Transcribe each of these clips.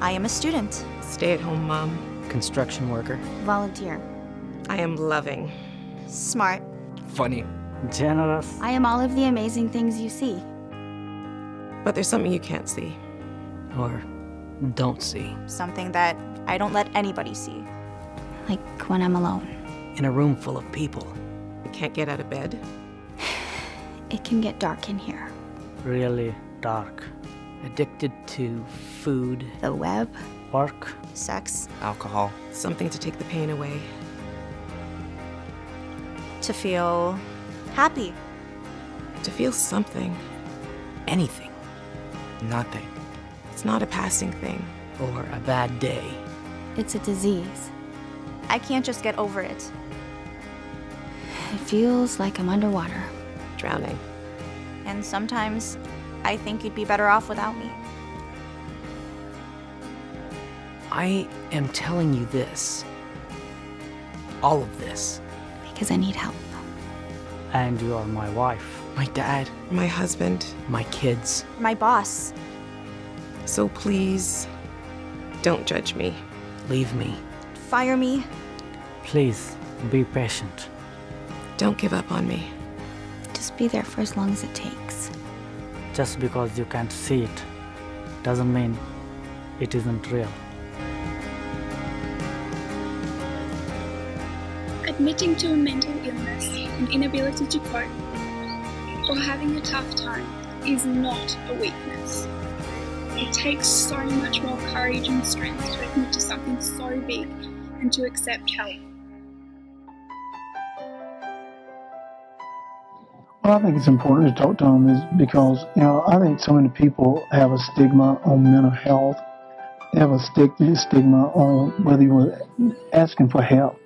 I am a student. Stay-at-home mom. Construction worker. Volunteer. I am loving. Smart. Funny. Generous. I am all of the amazing things you see. But there's something you can't see. Or don't see. Something that I don't let anybody see. Like when I'm alone. In a room full of people. You can't get out of bed. It can get dark in here. Really dark. Addicted to food. The web. Work. Sex. Alcohol. Something to take the pain away. To feel happy. To feel something. Anything. Nothing. It's not a passing thing. Or a bad day. It's a disease. I can't just get over it. It feels like I'm underwater. Drowning. And sometimes I think you'd be better off without me. I am telling you this. All of this. Because I need help. And you are my wife. My dad. My husband. My kids. My boss. So please, don't judge me. Leave me. Fire me. Please, be patient. Don't give up on me. Just be there for as long as it takes. Just because you can't see it doesn't mean it isn't real. Admitting to a mental illness and inability to cope, or having a tough time, is not a weakness. It takes so much more courage and strength to admit to something so big and to accept help. Well, I think it's important to talk to them is because, I think so many people have a stigma on mental health. They have a stigma on whether you were asking for help.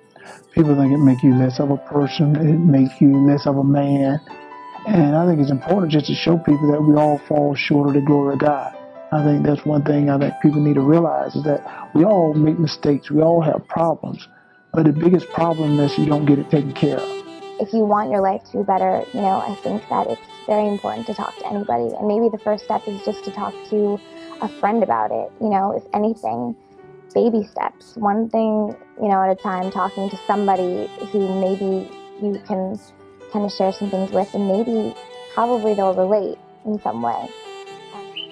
People think it makes you less of a person. It makes you less of a man. And I think it's important just to show people that we all fall short of the glory of God. I think that's one thing I think people need to realize is that we all make mistakes. We all have problems. But the biggest problem is you don't get it taken care of. If you want your life to be better, I think that it's very important to talk to anybody. And maybe the first step is just to talk to a friend about it. If anything, baby steps. One thing, at a time, talking to somebody who maybe you can kind of share some things with, and probably they'll relate in some way.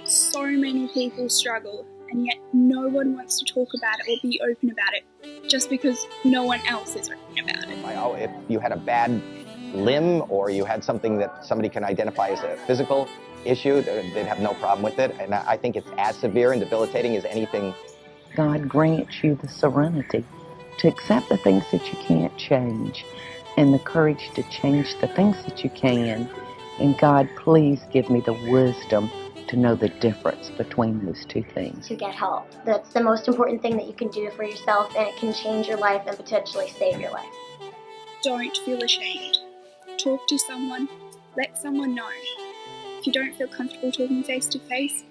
So many people struggle, and yet no one wants to talk about it or be open about it, just because no one else is open about it. If you had a bad limb or you had something that somebody can identify as a physical issue, they'd have no problem with it. And I think it's as severe and debilitating as anything. God grants you the serenity to accept the things that you can't change and the courage to change the things that you can. And God, please give me the wisdom to know the difference between those two things. To get help. That's the most important thing that you can do for yourself, and it can change your life and potentially save your life. Don't feel ashamed. Talk to someone. Let someone know. If you don't feel comfortable talking face to face,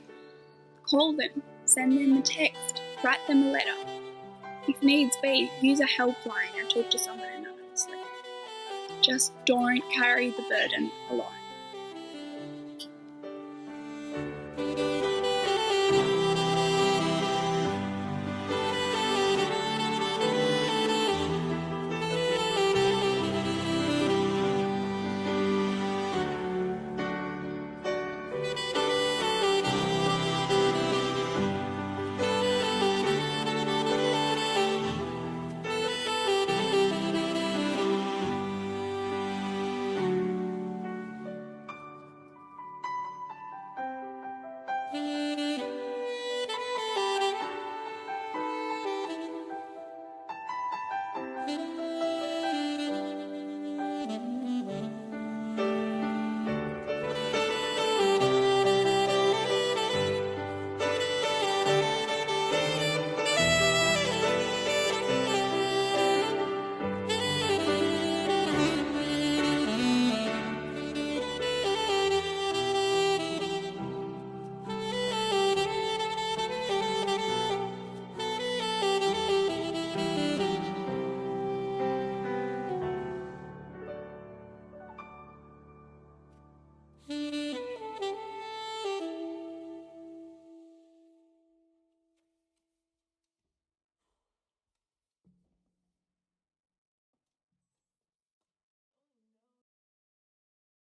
call them, send them a text, write them a letter. If needs be, use a helpline and talk to someone anonymously. Just don't carry the burden alone.